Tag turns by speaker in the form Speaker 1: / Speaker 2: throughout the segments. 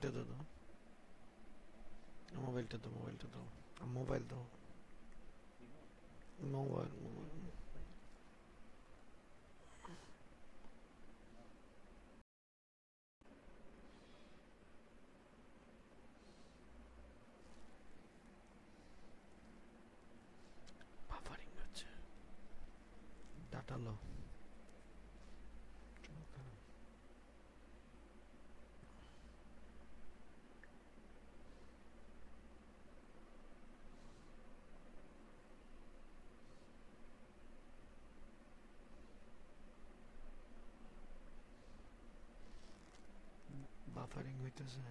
Speaker 1: মোবাইলটা দাও, মোবাইলটা দাও, মোবাইলটা দাও, মোবাইল দাও, মোবাইল মোবাইল। বাফারিং হচ্ছে, ডাটা লো। বাফারিং হইতেছে।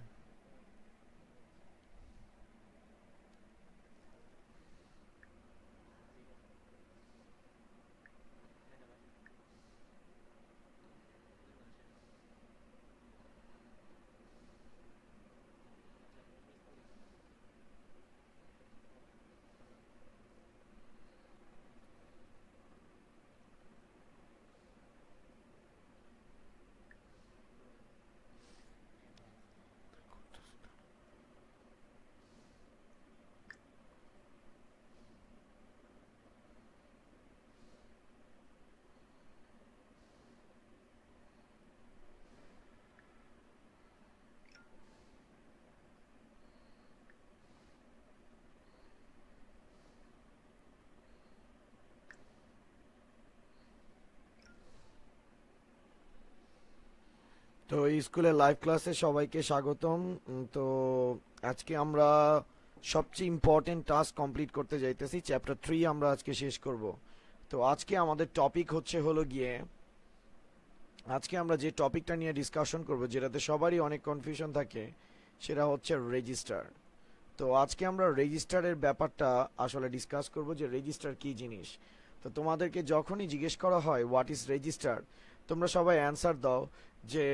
Speaker 1: তো স্কুলের লাইভ ক্লাসে সবাইকে স্বাগতম। তো আজকে আমরা সবচেয়ে ইম্পর্টেন্ট টাস্ক কমপ্লিট করতে যাইতেছি। চ্যাপ্টার 3 আমরা আজকে শেষ করব। তো আজকে আমাদের টপিক হলো গিয়ে, আজকে আমরা যে টপিকটা নিয়ে ডিসকাশন করব, যেটাতে সবারই অনেক কনফিউশন থাকে, সেটা হচ্ছে রেজিস্টার। তো আজকে আমরা রেজিস্টারের ব্যাপারটা আসলে ডিসকাস করব, যে রেজিস্টার কি জিনিস। তো তোমাদেরকে যখনই জিজ্ঞেস করা হয় হোয়াট ইজ রেজিস্টার, তোমরা সবাই অ্যান্সার দাও যে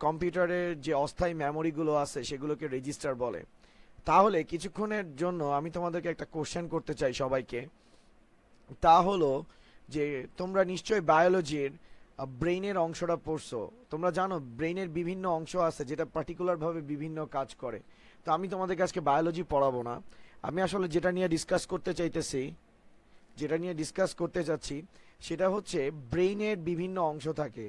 Speaker 1: কম্পিউটারের যে অস্থায়ী মেমোরিগুলো আছে সেগুলোকে রেজিস্টার বলে। তাহলে কিছুক্ষণের জন্য আমি তোমাদেরকে একটা কোশ্চেন করতে চাই সবাইকে। তা হলো যে তোমরা নিশ্চয়ই বায়োলজির ব্রেইনের অংশটা পড়ছো। তোমরা জানো ব্রেইনের বিভিন্ন অংশ আছে যেটা পার্টিকুলারভাবে বিভিন্ন কাজ করে। তো আমি তোমাদেরকে আজকে বায়োলজি পড়াবো না। আমি আসলে যেটা নিয়ে ডিসকাস করতে চাচ্ছি সেটা হচ্ছে ব্রেইনের বিভিন্ন অংশ থাকে।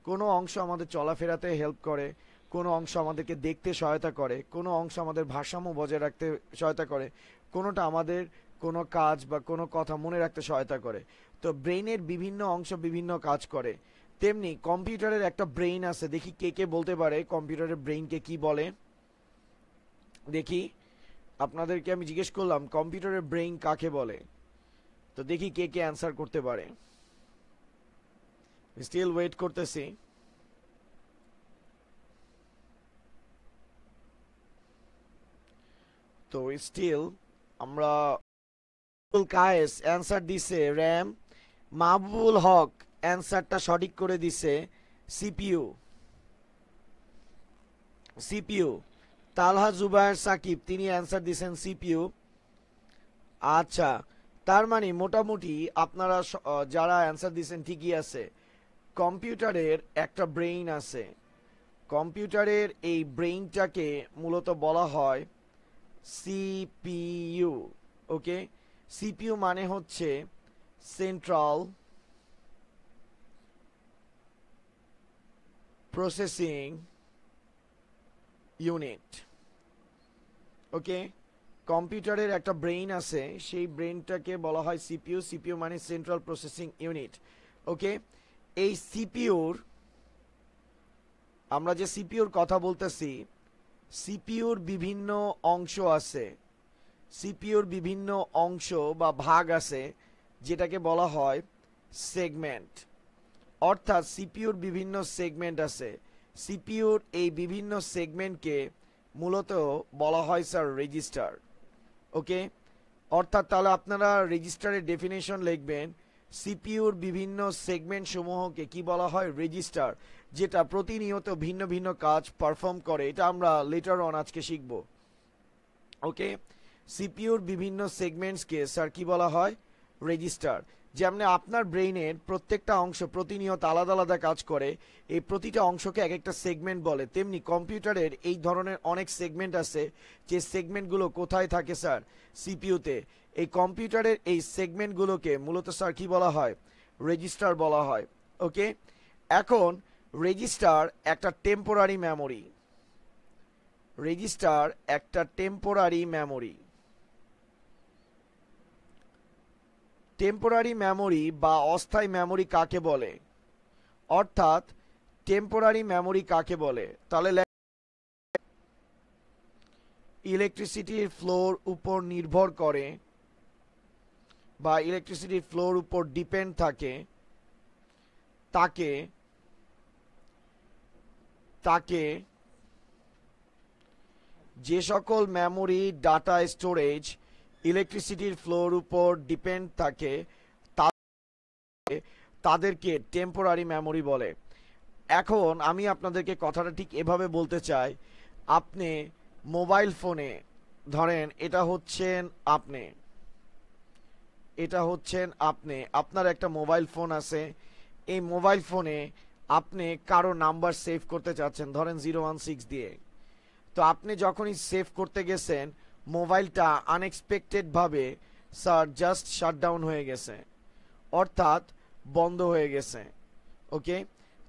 Speaker 1: কোনো অংশ আমাদের চলাফেরাতে হেল্প করে, কোনো অংশ আমাদেরকে দেখতে সহায়তা করে, কোনো অংশ আমাদের ভারসাম্য বজায় রাখতে সহায়তা করে, কোনোটা আমাদের কোনো কাজ বা কোনো কথা মনে রাখতে সহায়তা করে। তো ব্রেইনের বিভিন্ন অংশ বিভিন্ন কাজ করে। তেমনি কম্পিউটারের একটা ব্রেইন আছে। দেখি কে কে বলতে পারে কম্পিউটারের ব্রেইনকে কি বলে। দেখি আপনাদেরকে আমি জিজ্ঞেস করলাম কম্পিউটারের ব্রেইন কাকে বলে। তো দেখি কে কে অ্যান্সার করতে পারে। স্টিল ওয়েট করতেছি। তো স্টিল আমরা কায়েস অ্যান্সার দিছে র্যাম। মাহবুবুল হক অ্যান্সারটা সঠিক করে দিছে সিপিইউ। সিপিইউ। তালহা জুবায়ের সাকিব তিনি অ্যান্সার দিছেন সিপিইউ। আচ্ছা, তার মানে মোটামুটি আপনারা যারা অ্যান্সার দিছেন ঠিকই আছে। কম্পিউটারের একটা ব্রেইন আছে। কম্পিউটারের এই ব্রেইনটাকে মূলত বলা হয় সিপিইউ। ওকে, সিপিইউ মানে হচ্ছে সেন্ট্রাল প্রসেসিং ইউনিট। ওকে, কম্পিউটারের একটা ব্রেইন আছে, সেই ব্রেইনটাকে বলা হয় সিপিইউ। সিপিইউ মানে সেন্ট্রাল প্রসেসিং ইউনিট। ওকে, এই সিপিইউর, আমরা যে সিপিইউর কথা বলতেছি, সিপিইউর বিভিন্ন অংশ আছে। সিপিইউর বিভিন্ন অংশ বা ভাগ আছে যেটাকে বলা হয় সেগমেন্ট। অর্থাৎ সিপিইউর বিভিন্ন সেগমেন্ট আছে। সিপিইউর এই বিভিন্ন সেগমেন্টকে মূলত বলা হয় স্যার রেজিস্টার। ওকে, অর্থাৎ তাহলে আপনারা রেজিস্টারের ডেফিনেশন লিখবেন, সিপিইউর বিভিন্ন সেগমেন্ট সমূহকে কি বলা হয় রেজিস্টার, যেটা প্রতিনিয়ত ভিন্ন ভিন্ন কাজ পারফর্ম করে। এটা আমরা লেটার অন আজকে শিখব। ওকে, সিপিইউর বিভিন্ন সেগমেন্টসকে স্যার কি বলা হয় রেজিস্টার। যেমন আপনার ব্রেইনের প্রত্যেকটা অংশ প্রতিনিয়ত আলাদা আলাদা কাজ করে, এই প্রতিটা অংশকে এক একটা সেগমেন্ট বলে, তেমনি কম্পিউটারের এই ধরনের অনেক সেগমেন্ট আছে, যে সেগমেন্টগুলো কোথায় থাকে স্যার? সিপিইউতে। এই কম্পিউটারের এই সেগমেন্টগুলোকে মূলত স্যার কি বলা হয়? রেজিস্টার বলা হয়। ওকে, এখন রেজিস্টার একটা টেম্পোরারি মেমোরি, রেজিস্টার একটা টেম্পোরারি মেমোরি। টেম্পোরারি মেমোরি বা অস্থায়ী মেমোরি কাকে বলে? অর্থাৎ টেম্পোরারি মেমোরি কাকে বলে? তাহলে ইলেকট্রিসিটির ফ্লোর উপর নির্ভর করে বা ইলেকট্রিসিটির ফ্লোর উপর ডিপেন্ড থাকে, তাকে তাকে যে সকল মেমোরি ডাটা স্টোরেজ ইলেকট্রিসিটির ফ্লোর উপর ডিপেন্ড থাকে তাদেরকে টেম্পোরারি মেমোরি বলে। এখন আমি আপনাদেরকে কথাটা ঠিক এভাবে বলতে চাই, আপনি মোবাইল ফোনে ধরেন এটা হচ্ছেন আপনি, আপনার একটা মোবাইল ফোন আছে, এই মোবাইল ফোনে আপনি কারো নাম্বার সেভ করতে চাচ্ছেন, ধরেন 016 দিয়ে। তো আপনি যখনই সেভ করতে গেছেন, মোবাইলটা আনএক্সপেক্টেড ভাবে স্যার জাস্ট শাটডাউন হয়ে গেছে, অর্থাৎ বন্ধ হয়ে গেছে। ওকে,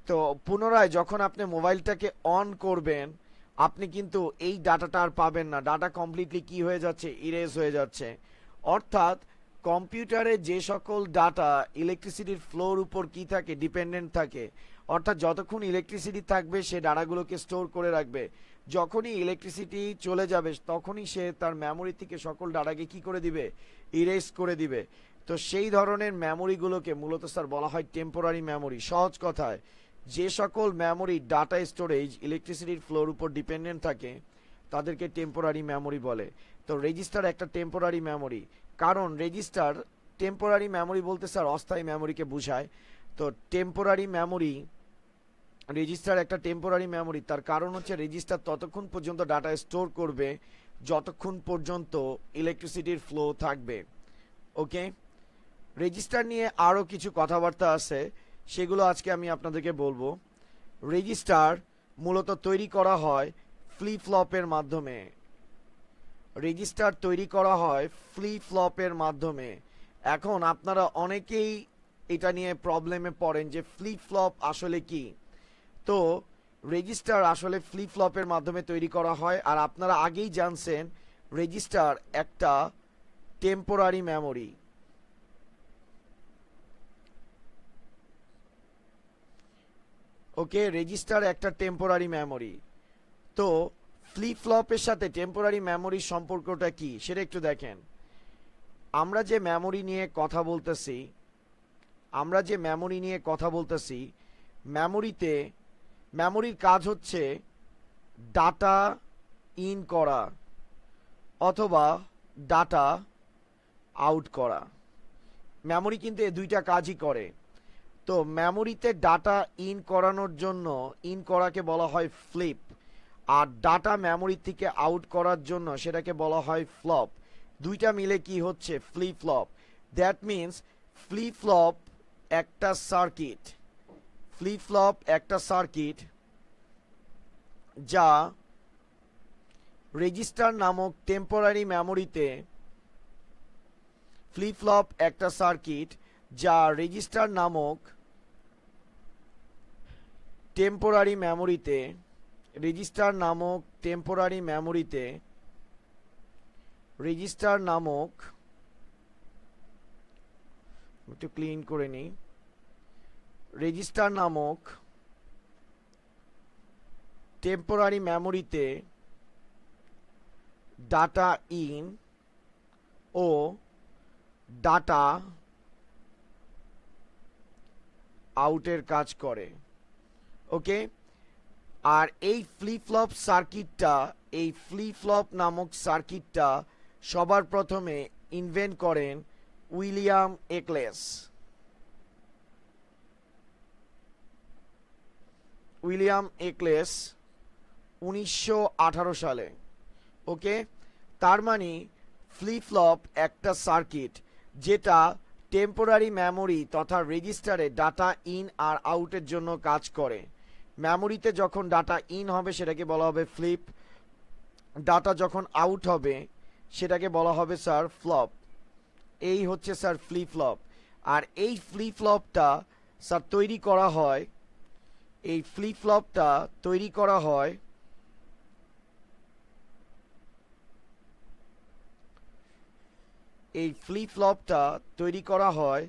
Speaker 1: তো পুনরায় যখন আপনি মোবাইলটাকে অন করবেন, আপনি কিন্তু এই ডাটাটা আর পাবেন না, ডাটা কমপ্লিটলি কি হয়ে যাচ্ছে? ইরেজ হয়ে যাচ্ছে। অর্থাৎ কম্পিউটারে যে সকল ডাটা ইলেকট্রিসিটির ফ্লোর উপর কি থাকে? ডিপেন্ডেন্ট থাকে। অর্থাৎ যতক্ষণ ইলেকট্রিসিটি থাকবে সে ডাটাগুলোকে স্টোর করে রাখবে, যখনই ইলেকট্রিসিটি চলে যাবে তখনই সে তার মেমোরি থেকে সকল ডাটাকে কি করে দিবে? ইরেজ করে দিবে। তো সেই ধরনের মেমোরিগুলোকে মূলত স্যার বলা হয় টেম্পোরারি মেমোরি। সহজ কথায়, যে সকল মেমোরি ডাটা স্টোরেজ ইলেকট্রিসিটির ফ্লোর উপর ডিপেন্ডেন্ট থাকে তাদেরকে টেম্পোরারি মেমোরি বলে। তো রেজিস্টার একটা টেম্পোরারি মেমোরি, কারণ রেজিস্টার টেম্পোরারি মেমোরি বলতে স্যার অস্থায়ী মেমোরিকে বোঝায়। তো টেম্পোরারি মেমোরি, রেজিস্টার একটা টেম্পোরারি মেমোরি, তার কারণ হচ্ছে রেজিস্টার ততক্ষণ পর্যন্ত ডাটা স্টোর করবে যতক্ষণ পর্যন্ত ইলেকট্রিসিটির ফ্লো থাকবে। ওকে, রেজিস্টার নিয়ে আরও কিছু কথাবার্তা আছে, সেগুলো আজকে আমি আপনাদেরকে বলবো। রেজিস্টার মূলত তৈরি করা হয় ফ্লিপ ফ্লপের মাধ্যমে, রেজিস্টার তৈরি করা হয় ফ্লিপ ফ্লপের মাধ্যমে। এখন আপনারা অনেকেই এটা নিয়ে প্রবলেমে পড়েন যে ফ্লিপ ফ্লপ আসলে কি। তো রেজিস্টার আসলে ফ্লিপ ফ্লপের মাধ্যমে তৈরি করা হয়, আর আপনারা আগেই জানছেন রেজিস্টার একটা টেম্পোরারি মেমোরি। ওকে, রেজিস্টার একটা টেম্পোরারি মেমোরি। তো ফ্লিপ ফ্লপের সাথে টেম্পোরারি মেমোরির সম্পর্কটা কি সেটা একটু দেখেন। আমরা যে মেমোরি নিয়ে কথা বলতেছি, মেমোরির কাজ হচ্ছে ডাটা ইন করা অথবা ডাটা আউট করা। মেমোরি কিন্তু এই দুইটা কাজই করে। তো মেমোরিতে ডাটা ইন করানোর জন্য ইন করাকে বলা হয় ফ্লিপ, আর ডাটা মেমোরি থেকে আউট করার জন্য সেটাকে বলা হয় ফ্লপ। দুইটা মিলে কি হচ্ছে? Flip flop. That means flip flop একটা সার্কিট, যা রেজিস্টার নামক টেম্পোরারি মেমোরিতে, ফ্লিপ ফ্লপ একটা সার্কিট যা রেজিস্টার নামক টেম্পোরারি মেমোরিতে একটু ক্লিন করে নিই, রেজিস্টার নামক টেম্পোরারি মেমোরিতে ডাটা ইন ও ডাটা আউটের কাজ করে। ওকে, আর এই ফ্লিপ ফ্লপ নামক সার্কিটটা সবার প্রথমে ইনভেন্ট করেন উইলিয়াম একলেস। 1918 সালে। ওকে, তার মানে ফ্লিপ ফ্লপ একটা সার্কিট যেটা টেম্পোরারি মেমোরি তথা রেজিস্টারে ডাটা ইন আর আউটের জন্য কাজ করে। মেমোরিতে যখন ডাটা ইন হবে সেটাকে বলা হবে ফ্লিপ, ডাটা যখন আউট হবে সেটাকে বলা হবে স্যার ফ্লপ। এই হচ্ছে স্যার ফ্লিপ ফ্লপ। আর এই ফ্লিপ ফ্লপটা স্যার তৈরি করা হয়, এই ফ্লিপ ফ্লপটা তৈরি করা হয় এই ফ্লিপ ফ্লপটা তৈরি করা হয়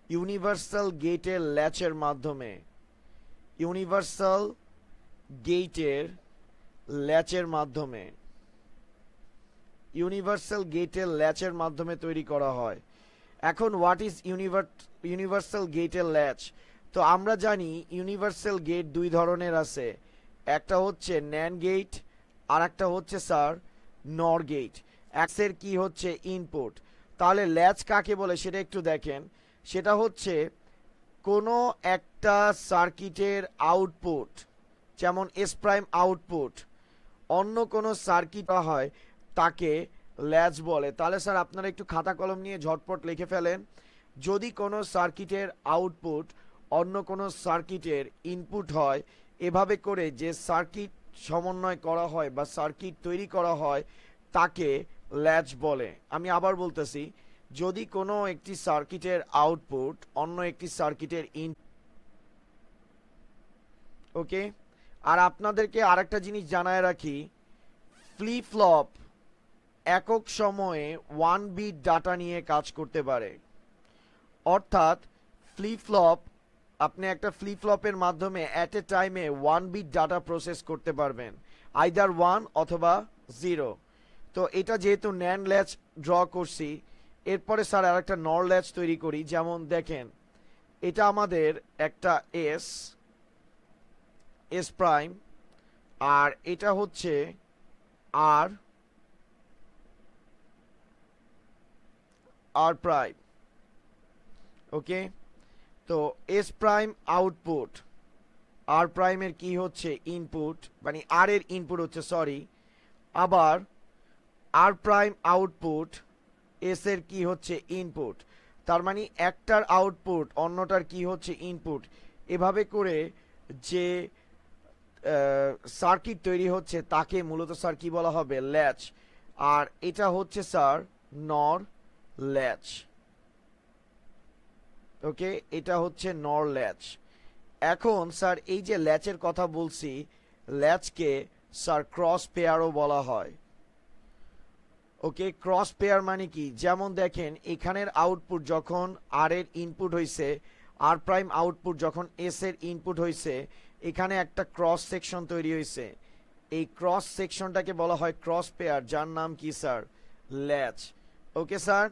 Speaker 1: ইউনিভার্সাল গেটের ল্যাচের মাধ্যমে। ইউনিভার্সাল গেটের ল্যাচের মাধ্যমে, ইউনিভার্সাল গেটের ল্যাচের মাধ্যমে তৈরি করা হয়। এখন হোয়াট ইজ ইউনিভার্সাল গেটের ল্যাচ? তো আমরা জানি ইউনিভার্সাল গেট দুই ধরনের আছে, একটা হচ্ছে ন্যান্ড গেট আর একটা হচ্ছে স্যার নর গেট। এক্সের কি হচ্ছে ইনপুট। তাহলে ল্যাচ কাকে বলে সেটা একটু দেখেন। সেটা হচ্ছে কোনো একটা সার্কিটের আউটপুট, যেমন এস প্রাইম আউটপুট অন্য কোনো সার্কিট হয় তাকে ল্যাচ বলে। তাহলে স্যার আপনারা একটু খাতা কলম নিয়ে ঝটপট লিখে ফেলেন। যদি কোনো সার্কিটের আউটপুট অন্য কোনো সার্কিটের ইনপুট হয়, এভাবে করে যে সার্কিট সমন্বয় করা হয় বা সার্কিট তৈরি করা হয় তাকে ল্যাচ বলে। আমি আবার বলতেছি, যদি কোনো একটি সার্কিটের আউটপুট অন্য একটি সার্কিটের ওকে। আর আপনাদেরকে আরেকটা জিনিস জানায় রাখি, ফ্লিপ ফ্লপ একক সময়ে 1 বিট ডাটা নিয়ে কাজ করতে পারে। অর্থাৎ ফ্লিপ ফ্লপ, আপনি একটা ফ্লিপ ফ্লপের মাধ্যমে অ্যাট এ টাইমে 1 বিট ডাটা প্রসেস করতে পারবেন, আইদার 1 অথবা 0। তো এটা যেহেতু ন্যান্ড ল্যাচ ড্র করছি, এরপরে স্যার আর একটা নর ল্যাচ তৈরি করি। যেমন দেখেন, এটা আমাদের একটা এস প্রাইম, আর এটা হচ্ছে আর প্রাইম। ওকে, তো এস প্রাইম আউটপুট, আর প্রাইমের কি হচ্ছে ইনপুট, মানে আর এর ইনপুট হচ্ছে, সরি, আবার আর প্রাইম আউটপুট এস এর কি হচ্ছে ইনপুট। তার মানে একটার আউটপুট অন্যটার কি হচ্ছে ইনপুট। এভাবে করে যে সার্কিট তৈরি হচ্ছে তাকে মূলত স্যার কি বলা হবে, ল্যাচ। আর এটা হচ্ছে স্যার নর ল্যাচ। ওকে, এটা হচ্ছে নর ল্যাচ। এখন স্যার এই যে ল্যাচের কথা বলছি, ল্যাচকে স্যার ক্রস পেয়ারও বলা হয়। ওকে, ক্রস পেয়ার মানে কি? যেমন দেখেন, এখানের আউটপুট যখন আর এর ইনপুট হয়েছে, আর প্রাইম আউটপুট যখন এস এর ইনপুট হয়েছে, এখানে একটা ক্রস সেকশন তৈরি হয়েছে। এই ক্রস সেকশনটাকে বলা হয় ক্রস পেয়ার, যার নাম কি স্যার, ল্যাচ। Okay sir.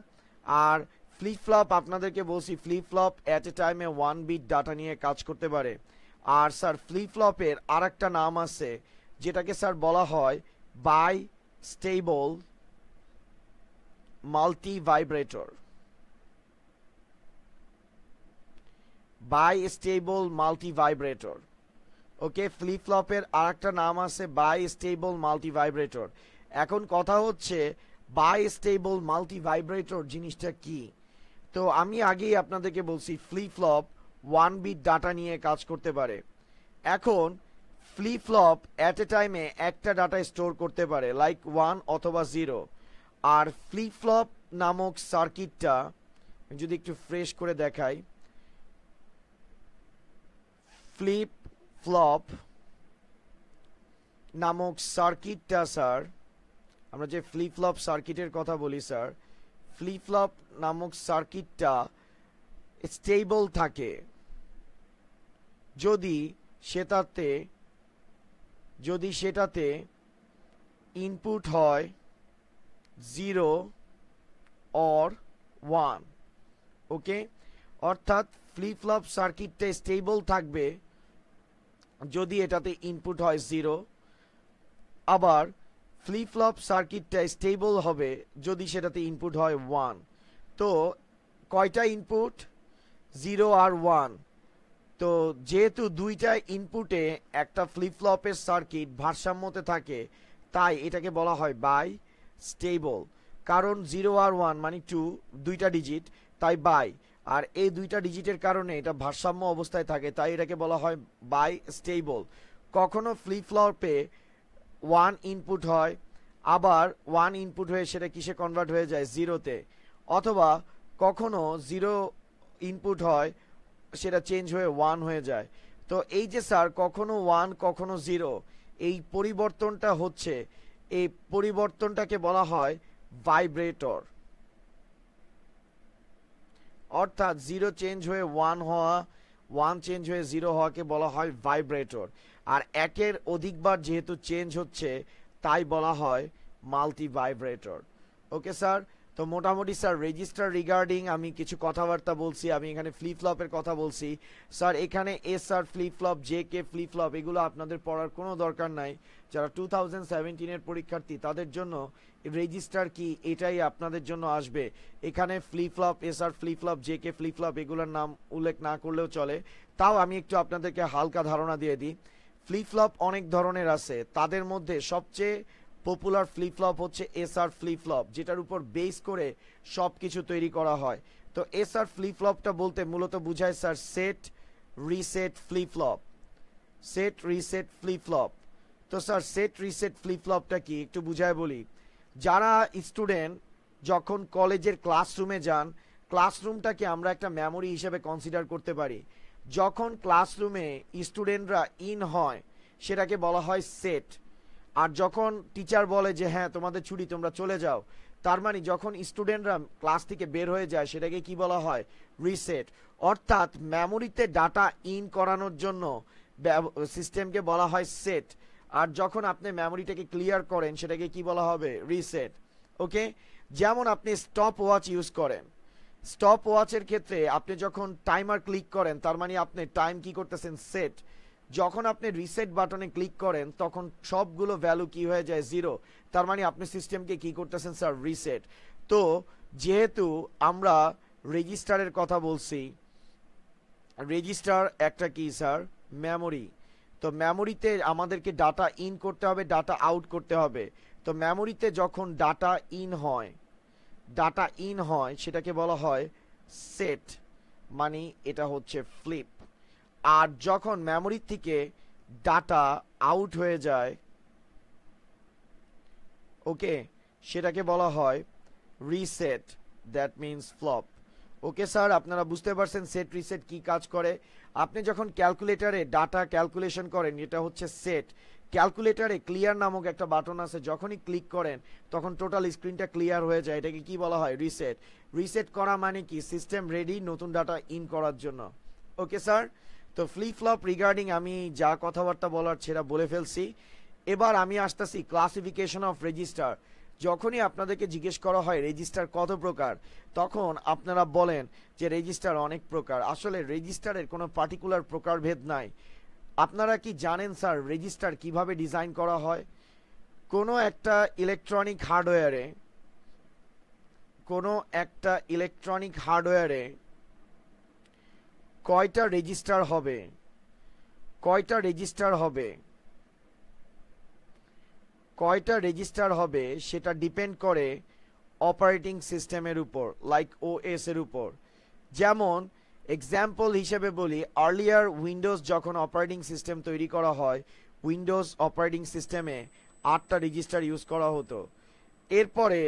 Speaker 1: আর ফ্লিপ ফ্লপ আপনাদেরকে বলছি, ফ্লিপ ফ্লপ অ্যাট এ টাইমে 1 বিট ডাটা নিয়ে কাজ করতে পারে। আর স্যার ফ্লিপ ফ্লপের আর একটা নাম আছে যেটাকে স্যার বলা হয় bistable multivibrator. Bistable multivibrator. Okay, flip ফ্লপের আর একটা নাম আছে বাই স্টেবল মাল্টি ভাইব্রেটর। এখন কথা হচ্ছে বাই স্টেবল মাল্টি ভাইব্রেটর জিনিসটা কি? তো আমি আগেই আপনাদেরকে বলছি ফ্লিপ ফ্লপ 1 বিট ডাটা নিয়ে কাজ করতে পারে। এখন ফ্লিপ ফ্লপ অ্যাট এ টাইমে একটা ডাটা স্টোর করতে পারে, লাইক 1 অথবা 0। আর ফ্লিপ ফ্লপ নামক সার্কিটটা যদি একটু ফ্রেশ করে দেখাই, ফ্লিপ ফ্লপ নামক সার্কিটটা স্যার, আমরা যে ফ্লিপ ফ্লপ সার্কিটের কথা বলি স্যার, ফ্লিপ ফ্লপ নামক সার্কিটটা স্টেবল থাকে যদি সেটাতে ইনপুট হয় 0 অর 1। ওকে, অর্থাৎ ফ্লিপ ফ্লপ সার্কিটটা স্টেবল থাকবে যদি এটাতে ইনপুট হয় 0, আবার ফ্লিপ ফ্লপ সার্কিটটা স্টেবল হবে যদি সেটাতে ইনপুট হয় 1। তো কয়টা ইনপুট, 0 আর 1। তো যেহেতু দুইটা ইনপুটে একটা ফ্লিপ ফ্লপের সার্কিট ভারসাম্যতে থাকে, তাই এটাকে বলা হয় বাই স্টেবল। কারণ 0 আর 1 মানে 2, দুইটা ডিজিট, তাই বাই। আর এই দুইটা ডিজিটের কারণে এটা ভারসাম্য অবস্থায় থাকে, তাই এটাকে বলা হয় বাই স্টেবল। কখনো ফ্লিপ ফ্লপে 1 ইনপুট হয়, আবার 1 ইনপুট হয়ে সেটা কিসে কনভার্ট হয়ে যায়, 0-তে, অথবা কখনো 0 ইনপুট হয় সেটা চেঞ্জ হয়ে 1 হয়ে যায়। তো এই যে স্যার কখনো 1 কখনো 0, এই পরিবর্তনটা হচ্ছে, এই পরিবর্তনটাকে বলা হয় ভাইব্রেটর। অর্থাৎ 0 চেঞ্জ হয়ে 1 হওয়া, 1 চেঞ্জ হয়ে 0 হওয়াকে বলা হয় ভাইব্রেটর। আর একের অধিকবার যেহেতু চেঞ্জ হচ্ছে তাই বলা হয় মাল্টি ভাইব্রেটর। ওকে স্যার, তো মোটামুটি স্যার রেজিস্টার রিগার্ডিং আমি কিছু কথাবার্তা বলছি। আমি এখানে ফ্লিপ ফ্লপের কথা বলছি স্যার। এখানে SR flip flop, J K flip flop এগুলো আপনাদের পড়ার কোনো দরকার নাই। যারা 2017-এর পরীক্ষার্থী তাদের জন্য রেজিস্টার কি এটাই আপনাদের জন্য আসবে। এখানে flip flop, SR flip flop, J K flip flop এগুলোর নাম উল্লেখ না করলেও চলে, তাও আমি একটু আপনাদেরকে হালকা ধারণা দিয়ে দিই। ফ্লিপ ফ্লপ অনেক ধরনের আছে, তাদের মধ্যে সবচেয়ে পপুলার ফ্লিপ ফ্লপ হচ্ছে এসআর ফ্লিপ ফ্লপ, যেটার উপর বেস করে সব কিছু তৈরি করা হয়। তো এসআর ফ্লিপ ফ্লপটা বলতে মূলত বোঝায় sir set reset flip flop, set reset flip flop. তো স্যার সেট রিসেট ফ্লিপ ফ্লপটা কি একটু বুঝায় বলি। যারা স্টুডেন্ট যখন কলেজের ক্লাসরুমে যান, ক্লাসরুমটাকে আমরা একটা মেমোরি হিসেবে কনসিডার করতে পারি। যখন ক্লাসরুমে স্টুডেন্টরা ইন হয় সেটাকে বলা হয় সেট। আর যখন টিচার বলে যে হ্যাঁ তোমাদের ছুটি, তোমরা চলে যাও, তার মানে যখন স্টুডেন্টরা ক্লাস থেকে বের হয়ে যায় সেটাকে কি বলা হয়, রিসেট। অর্থাৎ মেমোরিতে ডাটা ইন করানোর জন্য সিস্টেমকে বলা হয় সেট, আর যখন আপনি মেমোরিটাকে ক্লিয়ার করেন সেটাকে কি বলা হবে, রিসেট। ওকে, যেমন আপনি স্টপ ওয়াচ ইউজ করেন, স্টপ ওয়াচের ক্ষেত্রে আপনি যখন টাইমার ক্লিক করেন তার মানে আপনি টাইম কি করতেছেন, সেট। যখন আপনি রিসেট বাটনে ক্লিক করেন তখন সবগুলো ভ্যালু কি হয়ে যায়, 0, তার মানে আপনি সিস্টেমকে কি করতেছেন স্যার, রিসেট। তো যেহেতু আমরা রেজিস্টারের কথা বলছি, রেজিস্টার একটা কি স্যার, মেমোরি। তো মেমোরিতে আমাদেরকে ডাটা ইন করতে হবে, ডাটা আউট করতে হবে। তো মেমোরিতে যখন ডাটা ইন হয়, ডাটা ইন হয় সেটাকে বলা হয় সেট, মানে এটা হচ্ছে ফ্লিপ। আর যখন মেমোরি থেকে ডাটা আউট হয়ে যায়, ওকে, সেটাকে বলা হয় reset, that means flop. Okay sir, আপনারা বুঝতে পারছেন সেট রিসেট কি কাজ করে। আপনি যখন ক্যালকুলেটরে ডাটা ক্যালকুলেশন করেন এটা হচ্ছে সেট। ক্যালকুলেটরে ক্লিয়ার নামক একটা বাটন আছে, যখনই ক্লিক করেন তখন টোটাল স্ক্রিনটা ক্লিয়ার হয়ে যায়, এটাকে কি বলা হয়, রিসেট। রিসেট করা মানে কি, সিস্টেম রেডি নতুন ডাটা ইন করার জন্য। ওকে স্যার, তো ফ্লিপ ফ্লপ রিগার্ডিং আমি যা কথাবার্তা বলার সেটা বলে ফেলছি। এবার আমি আসতেছি ক্লাসিফিকেশন অফ রেজিস্টার। যখনই আপনাদেরকে জিজ্ঞেস করা হয় রেজিস্টার কত প্রকার, তখন আপনারা বলেন যে রেজিস্টার অনেক প্রকার। আসলে রেজিস্টারের কোনো পার্টিকুলার প্রকারভেদ নাই। আপনারা কি জানেন স্যার রেজিস্টার কিভাবে ডিজাইন করা হয়? কোনো একটা ইলেকট্রনিক হার্ডওয়্যারে কয়টা রেজিস্টার হবে সেটা ডিপেন্ড করে অপারেটিং সিস্টেমের উপর, লাইক ওএস এর উপর। যেমন এক্সাম্পল হিসেবে বলি, আর্লিয়ার উইন্ডোজ যখন অপারেটিং সিস্টেম তৈরি করা হয়, উইন্ডোজ অপারেটিং সিস্টেমে 8টা রেজিস্টার ইউজ করা হতো। এরপরে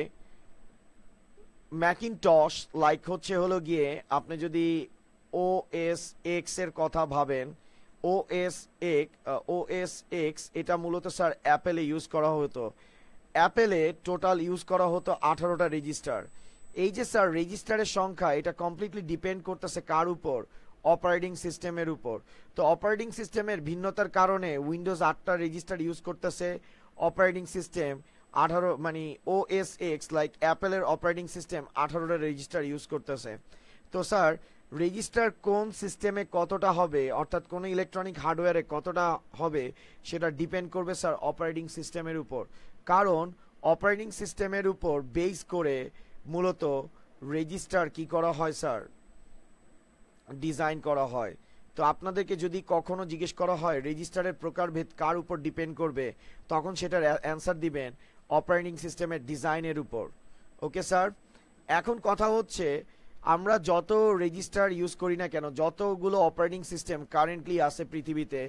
Speaker 1: ম্যাকিনটশ লাইক হলো গিয়ে, আপনি যদি ওএস এক্স এর কথা ভাবেন, ওএস এক্স এটা মূলত স্যার অ্যাপেলে ইউজ করা হতো। অ্যাপেলে টোটাল ইউজ করা হতো 18টা রেজিস্টার। এই যে স্যার রেজিস্টারের সংখ্যা, এটা কমপ্লিটলি ডিপেন্ড করতেছে কার উপর, অপারেটিং সিস্টেমের উপর। তো অপারেটিং সিস্টেমের ভিন্নতার কারণে উইন্ডোজ 8টা রেজিস্টার ইউজ করতেছে, অপারেটিং সিস্টেম 18, মানে ওএস এক্স লাইক অ্যাপেলের অপারেটিং সিস্টেম 18টা রেজিস্টার ইউজ করতেছে। তো স্যার রেজিস্টার কোন সিস্টেমে কতটা হবে, অর্থাৎ কোন ইলেকট্রনিক হার্ডওয়্যারে কতটা হবে, সেটা ডিপেন্ড করবে স্যার অপারেটিং সিস্টেমের উপর। কারণ অপারেটিং সিস্টেমের উপর বেস করে মূলত রেজিস্টার কি করা হয় স্যার, ডিজাইন করা হয়। তো আপনাদেরকে যদি কখনো জিজ্ঞেস করা হয় রেজিস্টারের প্রকারভেদ কার উপর ডিপেন্ড করবে, তখন সেটার অ্যান্সার দিবেন অপারেটিং সিস্টেমের ডিজাইনের উপর। ওকে স্যার, এখন কথা হচ্ছে আমরা যত রেজিস্টার ইউজ করি না কেন, যতগুলো অপারেটিং সিস্টেম কারেন্টলি আছে পৃথিবীতে,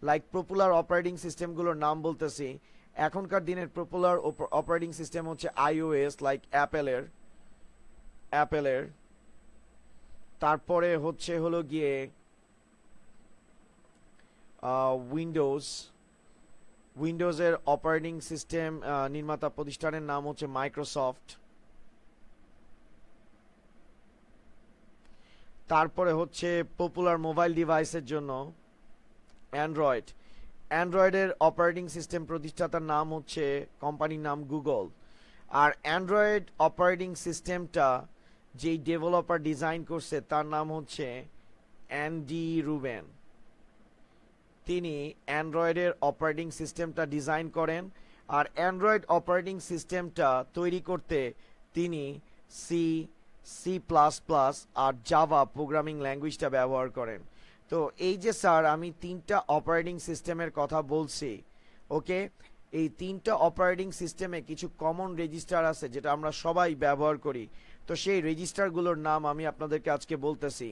Speaker 1: লাইক পপুলার অপারেটিং সিস্টেমগুলোর নাম বলতেছি। এখনকার দিনের পপুলার অপারেটিং সিস্টেম হচ্ছে আইওএস, লাইক অ্যাপেলের, তারপরে হলো গিয়ে উইন্ডোজের অপারেটিং সিস্টেম নির্মাতা প্রতিষ্ঠানের নাম হচ্ছে মাইক্রোসফট। তারপরে হচ্ছে পপুলার মোবাইল ডিভাইসের জন্য অ্যান্ড্রয়েডের অপারেটিং সিস্টেম প্রতিষ্ঠাতার নাম হচ্ছে কোম্পানির নাম গুগল। আর অ্যান্ড্রয়েড অপারেটিং সিস্টেমটা যেই ডেভেলপার ডিজাইন করছে তার নাম হচ্ছে অ্যান্ডি রুবেন। তিনি অ্যান্ড্রয়েডের অপারেটিং সিস্টেমটা ডিজাইন করেন, আর অ্যান্ড্রয়েড অপারেটিং সিস্টেমটা তৈরি করতে তিনি সি প্লাস প্লাস আর জাভা প্রোগ্রামিং ল্যাঙ্গুয়েজটা ব্যবহার করেন। তো এই যে স্যার আমি 3টা অপারেটিং সিস্টেমের কথা বলছি, ওকে, এই 3টা অপারেটিং সিস্টেমে কিছু কমন রেজিস্টার আছে যেটা আমরা সবাই ব্যবহার করি। তো সেই রেজিস্টারগুলোর নাম আমি আপনাদেরকে আজকে বলতেছি,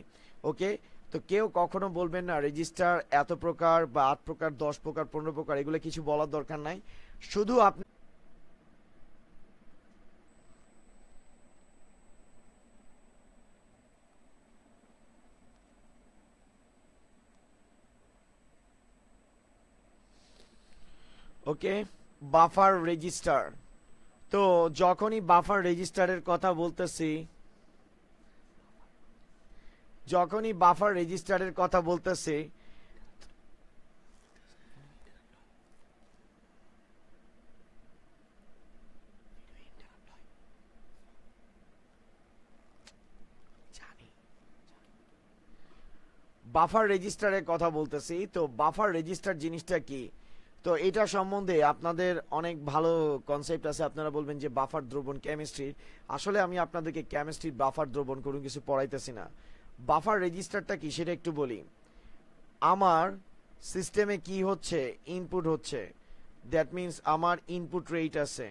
Speaker 1: ওকে। তো কেউ কখনো বলবেন না রেজিস্টার এত প্রকার বা 8 প্রকার 10 প্রকার 15 প্রকার, এগুলো কিছু বলার দরকার নাই। শুধু আপনি ওকে, বাফার রেজিস্টার। তো যখনই বাফার রেজিস্টারের কথা বলতেছি, তো বাফার রেজিস্টার জিনিসটা কি, তো এটা সম্বন্ধে আপনাদের অনেক ভালো কনসেপ্ট আছে। আপনারা বলবেন যে বাফার দ্রবণ কেমিস্ট্রির, আসলে আমি আপনাদেরকে কেমিস্ট্রির বাফার দ্রবণ কোনো কিছু পড়াইতেছি না। বাফার রেজিস্টারটা কি সেটা একটু বলি। আমার সিস্টেমে কি হচ্ছে, ইনপুট হচ্ছে, দ্যাট মিন্স আমার ইনপুট রেট আছে,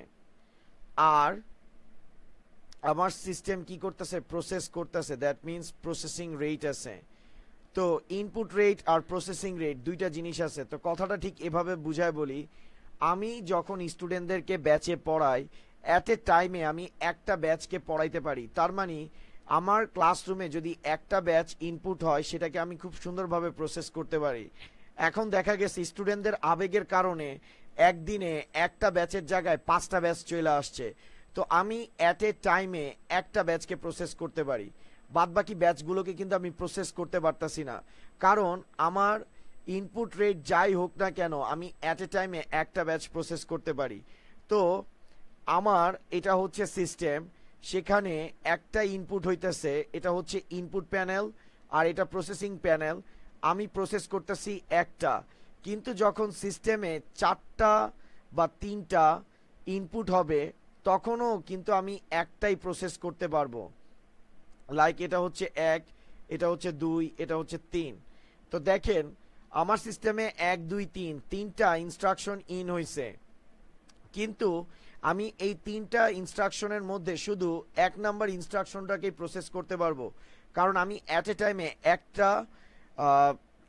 Speaker 1: আর আমার সিস্টেম কি করতেছে, প্রসেস করতেছে, দ্যাট মিন্স প্রসেসিং রেট আছে। তো ইনপুট রেট আর প্রসেসিং রেট দুইটা জিনিস আছে। তো কথাটা ঠিক এভাবে বুঝায় বলি, আমি যখন স্টুডেন্টদেরকে ব্যাচে পড়াই, অ্যাট এ টাইমে আমি একটা ব্যাচকে পড়াইতে পারি। তার মানে আমার ক্লাসরুমে যদি একটা ব্যাচ ইনপুট হয় সেটাকে আমি খুব সুন্দরভাবে প্রসেস করতে পারি। এখন দেখা গেছে স্টুডেন্টদের আবেগের কারণে একদিনে একটা ব্যাচের জায়গায় 5টা ব্যাচ চলে আসছে। তো আমি অ্যাট এ টাইমে একটা ব্যাচকে প্রসেস করতে পারি, বাদবাকি ব্যাচগুলোকে কিন্তু আমি প্রসেস করতে পারতাছি না, কারণ আমার ইনপুট রেট যাই হোক না কেন আমি অ্যাট এ টাইমে একটা ব্যাচ প্রসেস করতে পারি। তো আমার এটা হচ্ছে সিস্টেম, সেখানে একটা ইনপুট হইতেছে, এটা হচ্ছে ইনপুট প্যানেল আর এটা প্রসেসিং প্যানেল। আমি প্রসেস করতেছি একটা, কিন্তু যখন সিস্টেমে 4টা বা 3টা ইনপুট হবে তখনও কিন্তু আমি একটাই প্রসেস করতে পারবো। লাইক এটা হচ্ছে 1, এটা হচ্ছে 2, এটা হচ্ছে 3। তো দেখেন আমার সিস্টেমে 1 2 3 3টা ইনস্ট্রাকশন ইন হয়েছে, কিন্তু আমি এই 3টা ইনস্ট্রাকশনের মধ্যে শুধু 1 নাম্বার ইনস্ট্রাকশনটাকেই প্রসেস করতে পারবো, কারণ আমি অ্যাট এ টাইমে একটা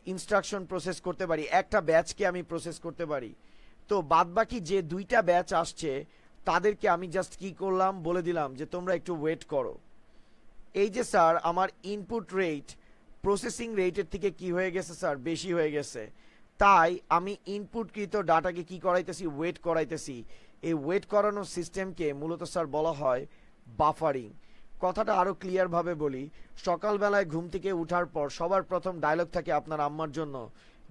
Speaker 1: ইনস্ট্রাকশন প্রসেস করতে পারি, একটা ব্যাচকে আমি প্রসেস করতে পারি। তো বাদবাকি যে 2টা ব্যাচ আসছে তাদেরকে আমি জাস্ট কি করলাম, বলে দিলাম যে তোমরা একটু ওয়েট করো। এই যে স্যার আমার ইনপুট রেট প্রসেসিং রেটের থেকে কি হয়ে গেছে স্যার, বেশি হয়ে গেছে, তাই আমি ইনপুটকৃত ডাটাকে কি করাইতেছি, ওয়েট করাইতেছি। এই ওয়েট করানো সিস্টেমকে মূলত স্যার বলা হয় বাফারিং। কথাটা আরো ক্লিয়ার ভাবে বলি, সকালবেলায় ঘুম থেকে উঠার পর সবার প্রথম ডায়লগ থাকে আপনার আম্মার জন্য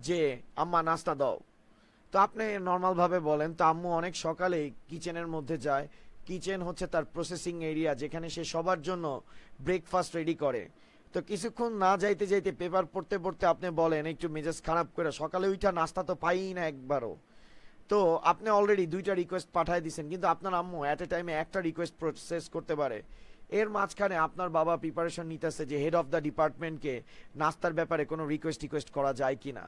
Speaker 1: যে আম্মা নাস্তা দাও। তো আপনি নর্মাল ভাবে বলেন, তো আম্মু অনেক সকালেই কিচেনের মধ্যে যায়। কিচেন হচ্ছে তার প্রসেসিং এরিয়া, যেখানে সে সবার জন্য ব্রেকফাস্ট রেডি করে। তো কিছুক্ষণ না যাইতে যাইতে পেপার পড়তে পড়তে আপনি বলেন একটু মেজাজ খারাপ করে, সকালে উঠা নাস্তা তো পাই না একবারও। তো আপনি অলরেডি 2টা রিকোয়েস্ট পাঠিয়ে দিয়েছেন, কিন্তু আপনার আম্মু অ্যাট এ টাইমে একটা রিকোয়েস্ট প্রসেস করতে পারে। এর মাঝখানে আপনার বাবা প্রিপারেশন নিতেছে যে হেড অফ দ্য ডিপার্টমেন্টকে নাস্তার ব্যাপারে কোনো রিকোয়েস্ট করা যায় কিনা।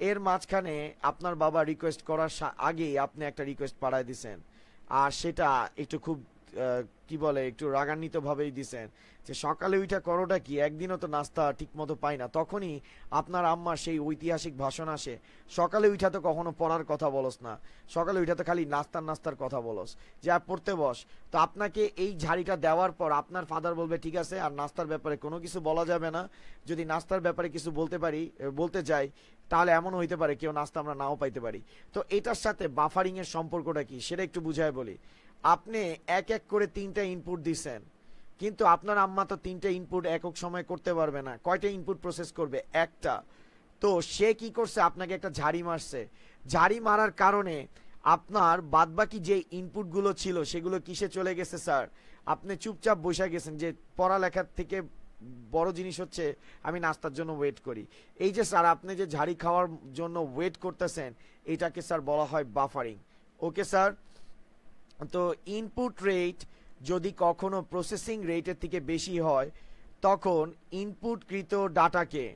Speaker 1: এর মাঝখানে আপনার বাবা রিকোয়েস্ট করার আগেই আপনি একটা রিকোয়েস্ট পাঠিয়ে দিয়েছেন, আর সেটা একটু খুব কি বলে একটু রাগান্বিত ভাবেই দিছেন যে সকালে উঠা করোটা কি, একদিনও তো নাস্তা ঠিক মতো পাই না। তখনই আপনার আম্মার সেই ঐতিহাসিক ভাষণ আসে, সকালে উঠা তো কখনো পড়ার কথা বলস না, সকালে উঠা তো খালি নাস্তার কথা বলস, যা পড়তে বস। তো আপনাকে এই ঝাড়িটা দেওয়ার পর আপনার ফাদার বলবে ঠিক আছে আর নাস্তার ব্যাপারে কোনো কিছু বলা যাবে না। যদি নাস্তার ব্যাপারে কিছু বলতে যাই তাহলে এমন হইতে পারে কেউ নাস্তা আমরা নাও পাইতে পারি। তো এটার সাথে বাফারিং এর সম্পর্কটা কি সেটা একটু বুঝায় বলি। আপনি এক এক করে 3টা ইনপুট দিছেন, কিন্তু আপনার আম্মা তো 3টা ইনপুট একক সময় করতে পারবে না। কয়টা ইনপুট প্রসেস করবে? একটা। তো সে কি করছে, আপনাকে একটা ঝাড়ি মারছে। ঝাড়ি মারার কারণে আপনার বাদবাকি যে ইনপুটগুলো ছিল সেগুলো কিসে চলে গেছে স্যার? আপনি চুপচাপ বসে গেছেন যে পড়ালেখার থেকে বড় জিনিস হচ্ছে আমি নাস্তার জন্য ওয়েট করি। এই যে স্যার আপনি যে ঝাড়ি খাওয়ার জন্য ওয়েট করতেছেন এটাকে স্যার বলা হয় বাফারিং। Okay sir. তো ইনপুট রেট যদি কখনো প্রসেসিং রেটের থেকে বেশি হয় তখন ইনপুটকৃত ডাটাকে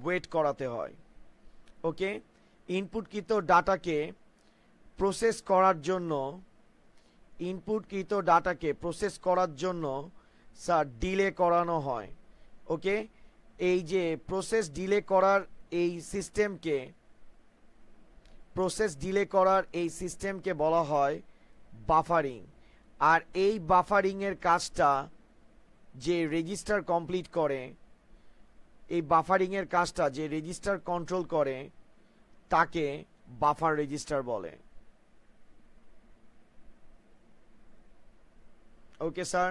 Speaker 1: ওয়েট করাতে হয়। ওকে, ইনপুটকৃত ডাটাকে প্রসেস করার জন্য স্যার ডিলে করানো হয়। ওকে, এই যে প্রসেস ডিলে করার এই সিস্টেমকে বলা হয় বাফারিং। আর এই বাফারিং এর কাজটা যে রেজিস্টার কন্ট্রোল করে তাকে বাফার রেজিস্টার বলে। ওকে স্যার,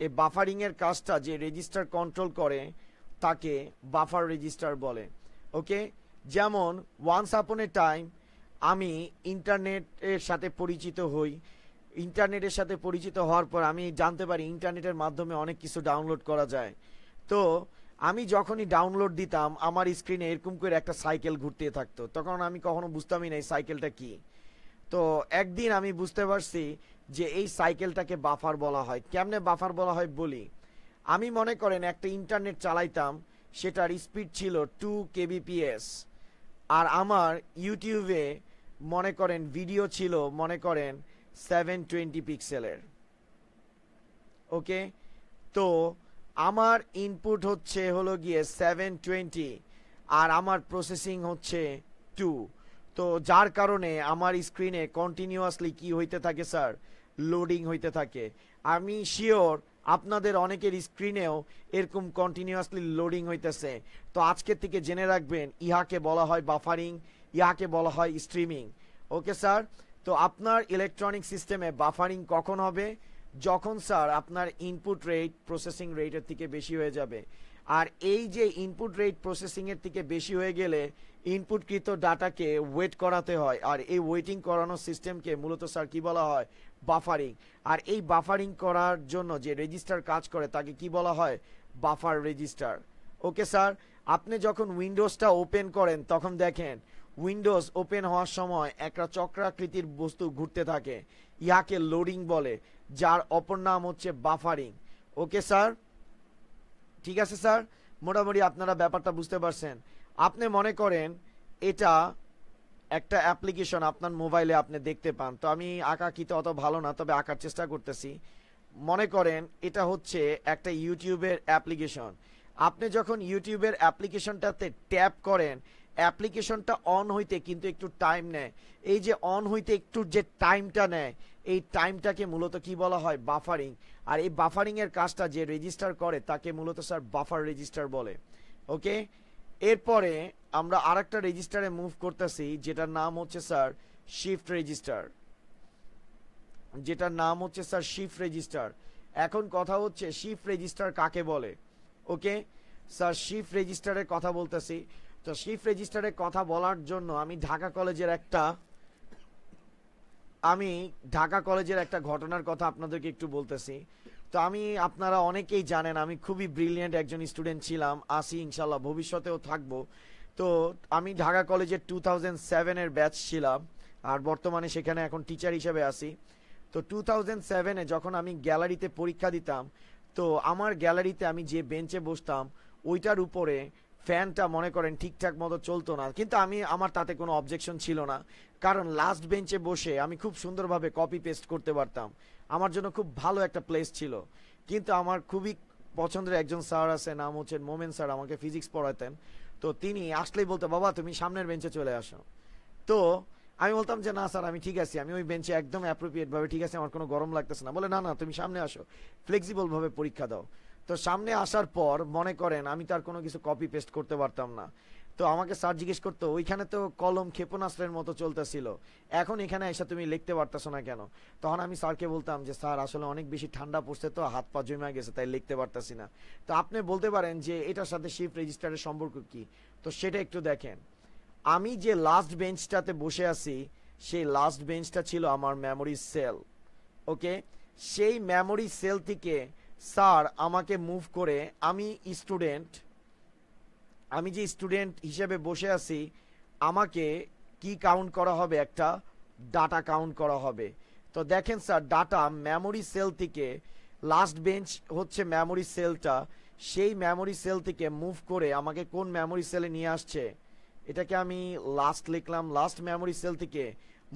Speaker 1: এই বাফারিং এর কাজটা যে রেজিস্টার কন্ট্রোল করে তাকে বাফার রেজিস্টার বলে। ওকে, যেমন ওয়ান্স আপন এ টাইম আমি ইন্টারনেটের সাথে পরিচিত হওয়ার পর আমি জানতে পারি ইন্টারনেটের মাধ্যমে অনেক কিছু ডাউনলোড করা যায়। তো আমি যখনই ডাউনলোড দিতাম আমার স্ক্রিনে এরকম করে একটা সাইকেল ঘুরতে থাকতো, তখন আমি কখনো বুঝতামই না এই সাইকেলটা কি। তো একদিন আমি বুঝতে পারছি যে এই সাইকেলটাকে বাফার বলা হয়। কেমনে বাফার বলা হয় বলি। আমি মনে করেন একটা ইন্টারনেট চালাইতাম, সেটার স্পিড ছিল 2 kbps, আর আমার ইউটিউবে মনে করেন ভিডিও ছিল 720 পিক্সেলের। ওকে, তো আমার ইনপুট হলো গিয়ে 720 আর আমার প্রসেসিং হচ্ছে 2। তো যার কারণে আমার স্ক্রিনে কন্টিনিউয়াসলি কি হইতে থাকে স্যার? লোডিং হইতে থাকে। আমি শিওর আপনাদের অনেকের স্ক্রিনেও এরকম কন্টিনিউয়াসলি লোডিং হইতেছে। তো আজকে থেকে জেনে রাখবেন ইহাকে বলা হয় বাফারিং, ইহাকে বলা হয় স্ট্রিমিং। ওকে স্যার, তো আপনার ইলেকট্রনিক সিস্টেমে বাফারিং কখন হবে? যখন স্যার আপনার ইনপুট রেট প্রসেসিং রেটের থেকে বেশি হয়ে যাবে। আর এই যে ইনপুট রেট প্রসেসিং এর থেকে বেশি হয়ে গেলে ইনপুটকৃত ডাটাকে ওয়েট করাতে হয়, আর এই ওয়েটিং করানোর সিস্টেমকে মূলত স্যার কি বলা হয়? বাফারিং। আর এই বাফারিং করার জন্য যে রেজিস্টার কাজ করে তাকে কি বলা হয়? Buffer register. ওকে স্যার, আপনি যখন উইন্ডোজটা ওপেন করেন তখন দেখেন উইন্ডোজ ওপেন হওয়ার সময় একটা চক্রাকৃতির বস্তু ঘুরতে থাকে, ইহাকে লোডিং বলে, যার অপর নাম হচ্ছে বাফারিং। ওকে স্যার, ঠিক আছে স্যার, মোটামুটি আপনারা ব্যাপারটা বুঝতে পারছেন। আপনি মনে করেন এটা একটা অ্যাপ্লিকেশন আপনার মোবাইলে আপনি দেখতে পান। তো আমি আঁকাকিতে অত ভালো না, তবে আঁকার চেষ্টা করতেছি। মনে করেন এটা হচ্ছে একটা ইউটিউবের অ্যাপ্লিকেশন। আপনি যখন ইউটিউবের অ্যাপ্লিকেশনটাতে ট্যাপ করেন অ্যাপ্লিকেশনটা অন হইতে কিন্তু একটু টাইম নেয়। এই যে অন হইতে একটু যে টাইমটা নেয় এই টাইমটাকে মূলত কি বলা হয়? বাফারিং। আর এই বাফারিং এর কাজটা যে রেজিস্টার করে তাকে মূলত স্যার বাফার রেজিস্টার বলে। ওকে, এরপরে আমরা আরেকটা রেজিস্টারে মুভ করতেছি যেটার নাম হচ্ছে স্যার শিফট রেজিস্টার। এখন কথা হচ্ছে শিফট রেজিস্টার কাকে বলে। ওকে স্যার, শিফট রেজিস্টারের কথা বলতেছি। তো শিফট রেজিস্টারের কথা বলার জন্য আমি ঢাকা কলেজের একটা ঘটনার কথা আপনাদেরকে একটু বলতেছি। তো আপনারা অনেকেই জানেন আমি খুবই ব্রিলিয়েন্ট একজন স্টুডেন্ট ছিলাম, আছি ইনশাল্লাহ, ভবিষ্যতেও থাকবো। তো আমি ঢাকা কলেজের 2007-এর ব্যাচ ছিলাম, আর বর্তমানে সেখানে এখন টিচার হিসেবে আছি। তো 2007-এ যখন আমি গ্যালারিতে পরীক্ষা দিতাম, তো আমার গ্যালারিতে আমি যে বেঞ্চে বসতাম ওইটার উপরে ফ্যানটা মনে করেন ঠিকঠাক মতো চলতো না, কিন্তু আমার তাতে কোনো অবজেকশন ছিল না, কারণ লাস্ট বেঞ্চে বসে আমি খুব সুন্দরভাবে কপি পেস্ট করতে পারতাম। আমার জন্য খুব ভালো একটা প্লেস ছিল। কিন্তু আমার খুবই পছন্দের একজন স্যার আছে, নাম হচ্ছে মোমেন স্যার, আমাকে ফিজিক্স পড়াতেন। তো তিনি আসলেই বলতো, বাবা তুমি সামনের বেঞ্চে চলে আসো। তো আমি বলতাম যে না স্যার আমি ঠিক আছি, আমি ওই বেঞ্চে একদম অ্যাপ্রোপ্রিয়েট ভাবে ঠিক আছে, আমার কোনো গরম লাগতেছে না। বলে না না তুমি সামনে আসো, ফ্লেক্সিবল ভাবে পরীক্ষা দাও। তো সামনে আসার পর মনে করেন আমি তার কোনো কিছু কপি পেস্ট করতে পারতাম না। তো আমাকে স্যার জিজ্ঞেস করতো, ওইখানে তো কলম ক্ষেপণাস্ত্রের মতো চলতেছিল, এখন এখানে এসে তুমি লিখতে পারতেছো না কেন? তখন আমি স্যারকে বলতাম যে স্যার আসলে অনেক বেশি ঠান্ডা পড়ছে, তো হাত পা জমে গেছে, তাই লিখতে পারতাছি না। তো আপনি বলতে পারেন যে এটার সাথে শিফট রেজিস্টারের সম্পর্ক কি? তো সেটা একটু দেখেন। আমি যে লাস্ট বেঞ্চটাতে বসে আছি, সেই লাস্ট বেঞ্চটা ছিল আমার মেমোরি সেল। ওকে, সেই মেমোরি সেল থেকে স্যার আমাকে মুভ করে, আমি যে স্টুডেন্ট হিসেবে বসে আছি, আমাকে কি কাউন্ট করা হবে? একটা ডাটা কাউন্ট করা হবে। তো দেখেন স্যার, ডাটা মেমোরি সেল থেকে, লাস্ট বেঞ্চ হচ্ছে মেমোরি সেলটা, সেই মেমোরি সেল থেকে মুভ করে আমাকে কোন মেমোরি সেলে নিয়ে আসছে? এটাকে আমি লাস্ট লিখলাম, লাস্ট মেমোরি সেল থেকে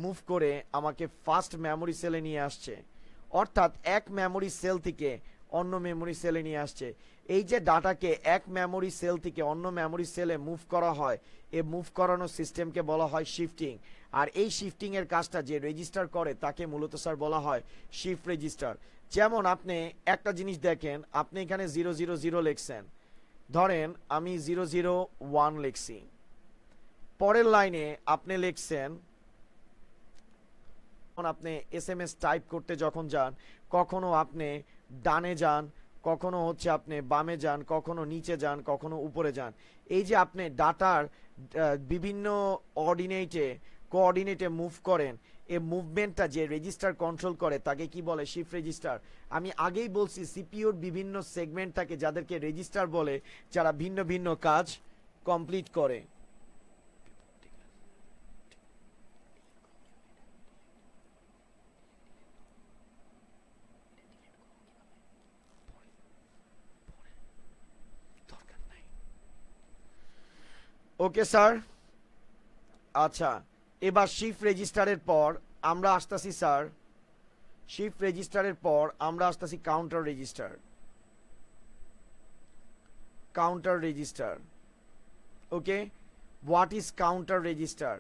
Speaker 1: মুভ করে আমাকে ফার্স্ট মেমোরি সেলে নিয়ে আসছে। অর্থাৎ এক মেমোরি সেল থেকে অন্য মেমোরি সেলে নিয়ে আসছে। এই যে ডাটাকে এক মেমোরি সেল থেকে অন্য মেমোরি সেলে মুভ করা হয়, এই মুভ করানো সিস্টেমকে বলা হয় শিফটিং। আর এই শিফটিং এর কাজটা যে রেজিস্টার করে তাকে মূলত স্যার বলা হয় শিফট রেজিস্টার। যেমন আপনি একটা জিনিস দেখেন, আপনি এখানে 000 লিখছেন, ধরেন আমি 001 লিখছি। পরের লাইনে আপনি লিখছেন, আপনি এসএমএস টাইপ করতে যখন যান, কখনো আপনি ডানে যান, কখনো হচ্ছে আপনি বামে যান, কখনো নিচে যান, কখনো উপরে যান। এই যে আপনি ডাটার বিভিন্ন কোঅর্ডিনেটে মুভ করেন, এই মুভমেন্টটা যে রেজিস্টার কন্ট্রোল করে তাকে কি বলে? Shift register. আমি আগেই বলছি সিপিইউর বিভিন্ন সেগমেন্ট থাকে যাদেরকে রেজিস্টার বলে, যারা ভিন্ন ভিন্ন কাজ কমপ্লিট করে। ওকে স্যার, আচ্ছা এবার শিফট রেজিস্টারের পর আমরা আসতেছি স্যার, শিফট রেজিস্টারের পর আমরা আসতেছি counter register. Counter register, okay, what is counter register?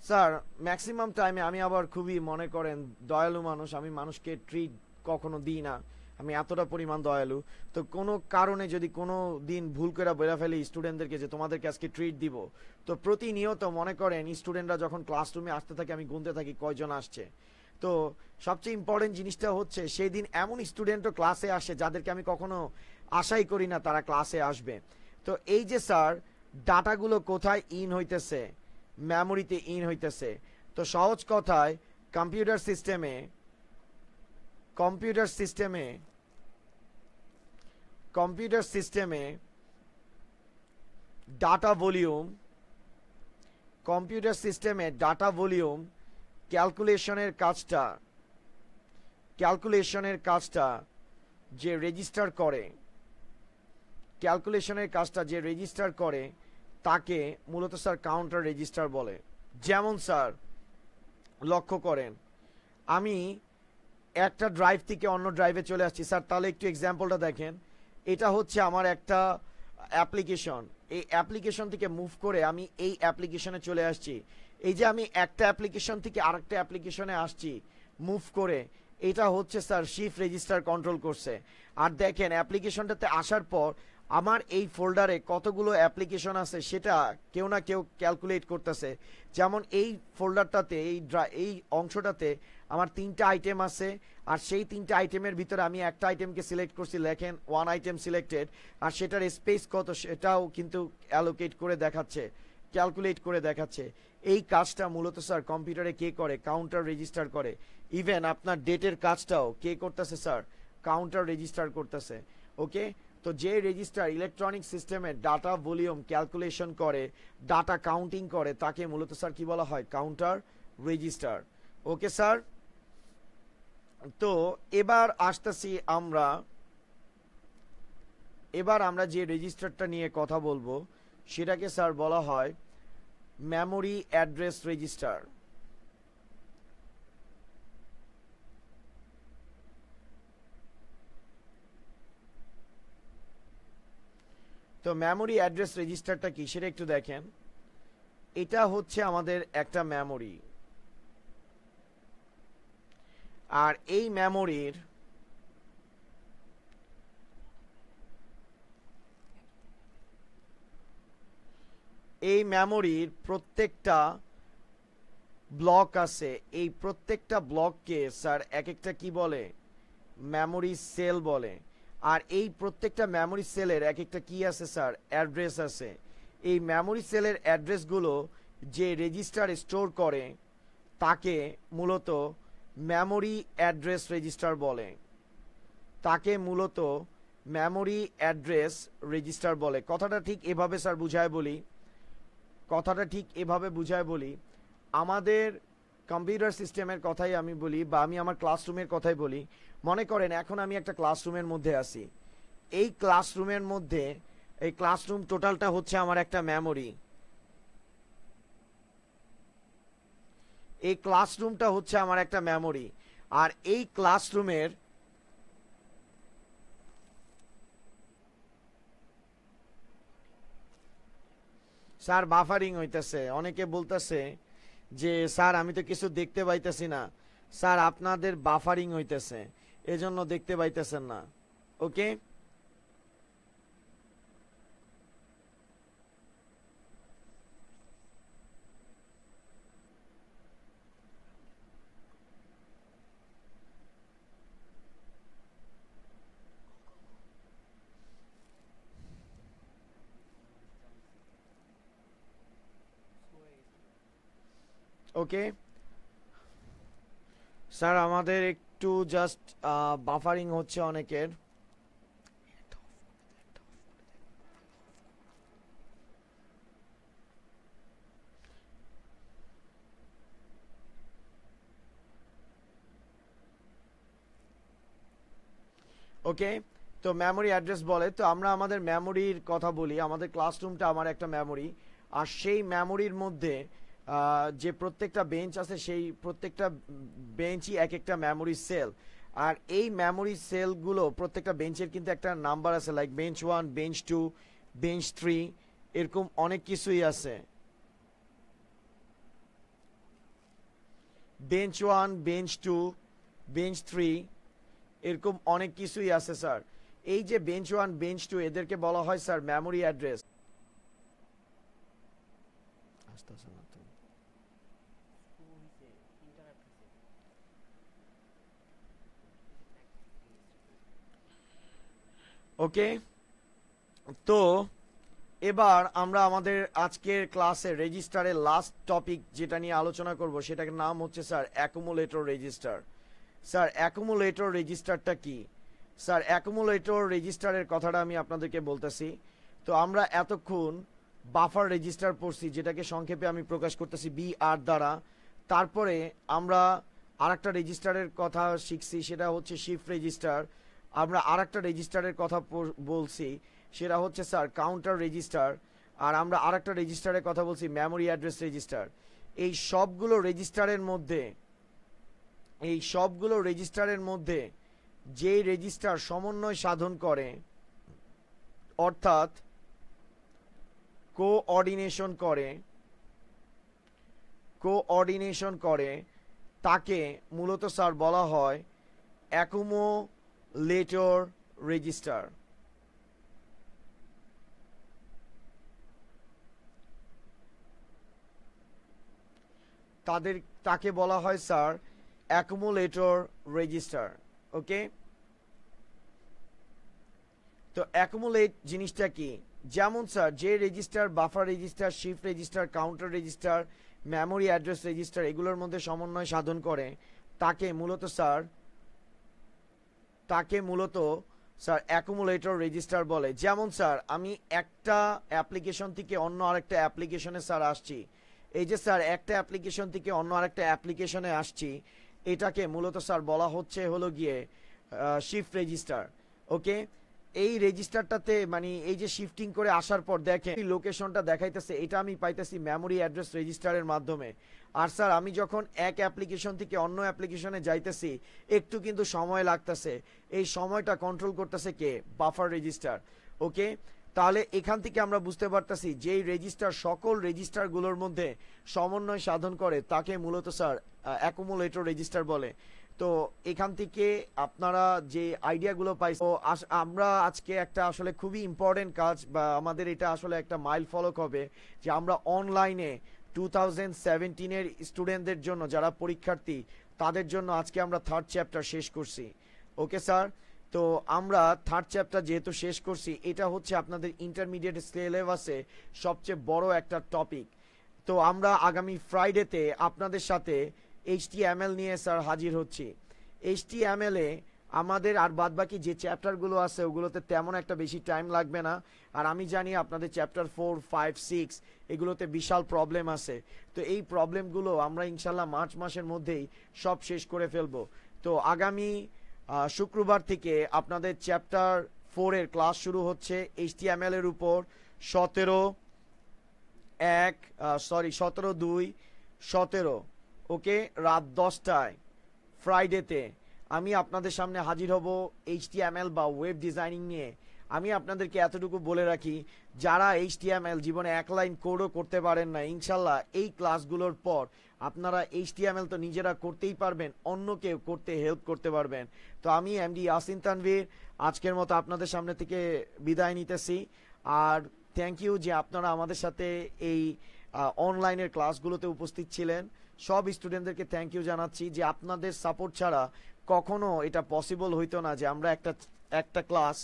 Speaker 1: Sir maximum টাইমে আমি আবার খুবই মনে করেন দয়ালু মানুষ, আমি মানুষকে ট্রিট কখনো দিই না, আমি এতটা পরিমাণ দয়ালু। তো কোনো কারণে যদি কোনো দিন ভুল করে বলে ফেলি স্টুডেন্টদেরকে যে তোমাদেরকে আজকে ট্রিট দিব, তো প্রতিনিয়ত মনে করেন স্টুডেন্টরা যখন ক্লাসরুমে আসতে থাকে আমি গুনতে থাকি কয়জন আসছে। তো সবচেয়ে ইম্পর্টেন্ট জিনিসটা হচ্ছে সেই দিন এমন স্টুডেন্টও ক্লাসে আসে যাদেরকে আমি কখনো আশাই করি না তারা ক্লাসে আসবে। তো এই যে স্যার ডাটাগুলো কোথায় ইন হইতেছে? মেমোরিতে ইন হইতেছে। তো সহজ কথায় কম্পিউটার সিস্টেমে কম্পিউটার সিস্টেমে কম্পিউটার সিস্টেমে ডাটা ভলিউম কম্পিউটার সিস্টেমে ডাটা ভলিউম ক্যালকুলেশনের কাজটা যে রেজিস্টার করে তাকে মূলত স্যার কাউন্টার রেজিস্টার বলে। যেমন স্যার লক্ষ্য করেন, আমি একটা ড্রাইভ থেকে অন্য ড্রাইভে চলে আসছি স্যার, তাহলে একটু এক্সাম্পলটা দেখেন। এটা হচ্ছে আমার একটা অ্যাপ্লিকেশন, এই অ্যাপ্লিকেশন থেকে মুভ করে আমি এই অ্যাপ্লিকেশনে চলে আসছি। এই যে আমি একটা অ্যাপ্লিকেশন থেকে আরেকটা অ্যাপ্লিকেশনে আসছি মুভ করে, এটা হচ্ছে স্যার শিফট রেজিস্টার কন্ট্রোল করছে। আর দেখেন অ্যাপ্লিকেশনটাতে আসার পর আমার এই ফোল্ডারে কতগুলো অ্যাপ্লিকেশন আছে সেটা কেউ না কেউ ক্যালকুলেট করতেছে। যেমন এই ফোল্ডারটাতে, এই অংশটাতে আমার 3টা আইটেম আছে, আর সেই 3টা আইটেমের ভিতরে আমি একটা আইটেমকে সিলেক্ট করছি, লেখেন 1 আইটেম সিলেক্টেড, আর সেটার স্পেস কত সেটাও কিন্তু অ্যালোকেট করে দেখাচ্ছে, ক্যালকুলেট করে দেখাচ্ছে। এই কাজটা মূলত স্যার কম্পিউটারে কে করে? কাউন্টার রেজিস্টার করে। ইভেন আপনার ডেটের কাজটাও কে করতেছে স্যার? কাউন্টার রেজিস্টার করতেছে। ওকে, তো যে রেজিস্টার ইলেকট্রনিক সিস্টেমে ডাটা ভলিউম ক্যালকুলেশন করে, ডাটা কাউন্টিং করে, তাকে মূলত স্যার কি বলা হয়? Counter register. ওকে স্যার, তো এবার আসতেছি আমরা যে রেজিস্টারটা নিয়ে কথা বলবো সেটাকে স্যার বলা হয় মেমোরি অ্যাড্রেস রেজিস্টার। তো মেমোরি অ্যাড্রেস রেজিস্টারটা কি সেটা একটু দেখেন। এটা হচ্ছে আমাদের একটা মেমোরি, আর এই মেমোরির প্রত্যেকটা ব্লক আছে, এই প্রত্যেকটা ব্লককে স্যার এক একটা কি বলে, মেমোরি সেল বলে। আর এই প্রত্যেকটা মেমোরি সেলের এক একটা কি আছে স্যার, অ্যাড্রেস আছে। এই মেমোরি সেলের অ্যাড্রেসগুলো যে রেজিস্টার স্টোর করে তাকে মূলত মেমোরি অ্যাড্রেস রেজিস্টার বলে। তাকে মূলত মেমোরি অ্যাড্রেস রেজিস্টার বলে। কথাটা ঠিক এভাবে স্যার বুঝায় বলি, কথাটা ঠিক এভাবে বুঝায় বলি। আমাদের কম্পিউটার সিস্টেমের কথাই আমি বলি, বা আমি আমার ক্লাসরুমের কথাই বলি। মনে করেন এখন আমি একটা ক্লাসরুমের মধ্যে আছি। এই ক্লাসরুমের মধ্যে, এই ক্লাসরুম টোটালটা হচ্ছে আমার একটা মেমোরি। এই ক্লাসরুমটা হচ্ছে আমার একটা মেমোরি। আর এই ক্লাসরুমের স্যার বাফারিং হইতেছে, অনেকে বলতেছে যে স্যার আমি তো কিছু দেখতে পাইতেছি না। স্যার আপনাদের বাফারিং হইতেছে, এজন্য দেখতে পাইতেছেন না। ওকে, ওকে স্যার আমাদের একটু জাস্ট বাফারিং হচ্ছে অনেকের। ওকে, তো মেমোরি অ্যাড্রেস বলে। তো আমরা আমাদের মেমোরির কথা বলি। আমাদের ক্লাসরুমটা আমার একটা মেমোরি, আর সেই মেমোরির মধ্যে যে প্রত্যেকটা বেঞ্চ আছে সেই প্রত্যেকটা বেঞ্চই এক একটা মেমোরি সেল। আর এই মেমোরি সেলগুলো প্রত্যেকটা বেঞ্চের কিন্তু একটা নাম্বার আছে, লাইক বেঞ্চ 1, বেঞ্চ 2, বেঞ্চ 3, এরকম অনেক কিছুই আছে। বেঞ্চ 1, বেঞ্চ 2, বেঞ্চ 3, এরকম অনেক কিছুই আছে স্যার। এই যে বেঞ্চ 1, বেঞ্চ 2 এদেরকে বলা হয় স্যার মেমোরি অ্যাড্রেস। ওকে, তো এবার আমরা আমাদের আজকের ক্লাসে রেজিস্টারের লাস্ট টপিক যেটা নিয়ে আলোচনা করব সেটার নাম হচ্ছে sir accumulator register. Sir accumulator রেজিস্টারটা কি? স্যার অ্যাকুমুলেটর রেজিস্টারের কথাটা আমি আপনাদেরকে বলতেছি। তো আমরা এতক্ষণ বাফার রেজিস্টার পড়ছি, যেটাকে সংক্ষেপে আমি প্রকাশ করতেছি BR দ্বারা। তারপরে আমরা আরেকটা রেজিস্টারের কথা শিখছি, সেটা হচ্ছে শিফট রেজিস্টার। আমরা আরেকটা রেজিস্টারের কথা বলছি, সেটা হচ্ছে স্যার কাউন্টার রেজিস্টার। আর আমরা আরেকটা রেজিস্টারের কথা বলছি মেমোরি অ্যাড্রেস রেজিস্টার। এই সবগুলো রেজিস্টারের মধ্যে যেই রেজিস্টার সমন্বয় সাধন করে, অর্থাৎ কোঅর্ডিনেশন করে তাকে মূলত স্যার বলা হয় অ্যাকুমুলেটর রেজিস্টার। তাকে বলা হয় স্যার অ্যাকুমুলেটর রেজিস্টার। ওকে, তো অ্যাকুমুলেট জিনিসটা কি? যেমন স্যার যে register buffer register, shift register, counter register, memory address register এগুলোর মধ্যে সমন্বয় সাধন করে তাকে মূলত স্যার অ্যাকুমুলেটর রেজিস্টার বলে। যেমন স্যার আমি একটা অ্যাপ্লিকেশন থেকে অন্য আরেকটা অ্যাপ্লিকেশনে স্যার আসছি। এই যে স্যার একটা অ্যাপ্লিকেশন থেকে অন্য আরেকটা অ্যাপ্লিকেশনে আসছি, এটাকে মূলত স্যার বলা হচ্ছে হলো গিয়ে শিফট রেজিস্টার। ওকে, এই রেজিস্টারটাতে মানে এই যে শিফটিং করে আসার পর দেখেন লোকেশনটা দেখাইতেছে, এটা আমি পাইতেছি মেমোরি অ্যাড্রেস রেজিস্টারের মাধ্যমে। আর স্যার আমি যখন এক অ্যাপ্লিকেশন থেকে অন্য অ্যাপ্লিকেশনে যাইতেছি একটু কিন্তু সময় লাগতেছে, এই সময়টা কন্ট্রোল করতেছে কে? Buffer register. ওকে, তাহলে এখান থেকে আমরা বুঝতে পারতেছি যেই রেজিস্টার সকল রেজিস্টারগুলোর মধ্যে সমন্বয় সাধন করে তাকে মূলত স্যার অ্যাকুমুলেটর রেজিস্টার বলে। তো এখান থেকে আপনারা যে আইডিয়াগুলো পাইছেন, তো আমরা আজকে একটা আসলে খুবই ইম্পর্টেন্ট কাজ বা আমাদের এটা আসলে একটা মাইল ফলক হবে যে আমরা অনলাইনে 2017-এর স্টুডেন্টদের জন্য যারা পরীক্ষার্থী তাদের জন্য আজকে আমরা থার্ড চ্যাপ্টার শেষ করছি। ওকে স্যার, তো আমরা থার্ড চ্যাপ্টার যেহেতু শেষ করছি, এটা হচ্ছে আপনাদের ইন্টারমিডিয়েট সিলেবাসে সবচেয়ে বড় একটা টপিক। তো আমরা আগামী ফ্রাইডেতে আপনাদের সাথে HTML নিয়ে স্যার হাজির হচ্ছি। HTML এ আমাদের আর বাদবাকি যে চ্যাপ্টারগুলো আছে ওগুলোতে তেমন একটা বেশি টাইম লাগবে না। আর আমি জানি আপনাদের চ্যাপ্টার 4, 5, 6 এগুলোতে বিশাল প্রবলেম আছে। তো এই প্রবলেমগুলো আমরা ইনশাল্লাহ মার্চ মাসের মধ্যেই সব শেষ করে ফেলবো। তো আগামী শুক্রবার থেকে আপনাদের চ্যাপ্টার 4 এর ক্লাস শুরু হচ্ছে HTML এর উপর 17/2/17 ওকে, রাত 10টায় ফ্রাইডেতে আমি আপনাদের সামনে হাজির হব HTML বা ওয়েব ডিজাইনিং নিয়ে। আমি আপনাদেরকে এতটুকু বলে রাখি, যারা HTML জীবনে এক লাইন কোডও করতে পারেন না, ইনশাল্লাহ এই ক্লাসগুলোর পর আপনারা HTML তো নিজেরা করতেই পারবেন, অন্যকেও করতে হেল্প করতে পারবেন। তো আমি MD ইয়াসিন তানভীর আজকের মতো আপনাদের সামনে থেকে বিদায় নিতেছি। আর থ্যাংক ইউ যে আপনারা আমাদের সাথে এই অনলাইনের ক্লাসগুলোতে উপস্থিত ছিলেন। সব স্টুডেন্টদেরকে থ্যাংক ইউ জানাচ্ছি যে আপনাদের সাপোর্ট ছাড়া কখনো এটা পসিবল হইতো না যে আমরা একটা ক্লাস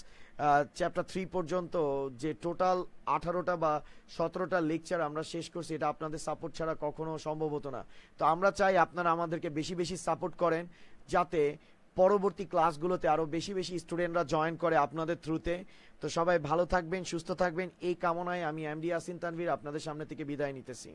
Speaker 1: চ্যাপ্টার 3 পর্যন্ত যে টোটাল 18টা বা 17টা লেকচার আমরা শেষ করছি, এটা আপনাদের সাপোর্ট ছাড়া কখনো সম্ভব হতো না। তো আমরা চাই আপনারা আমাদেরকে বেশি বেশি সাপোর্ট করেন, যাতে পরবর্তী ক্লাসগুলোতে আরও বেশি বেশি স্টুডেন্টরা জয়েন করে আপনাদের থ্রুতে। তো সবাই ভালো থাকবেন, সুস্থ থাকবেন, এই কামনায় আমি MD ইয়াসিন তানভীর আপনাদের সামনে থেকে বিদায় নিতেছি।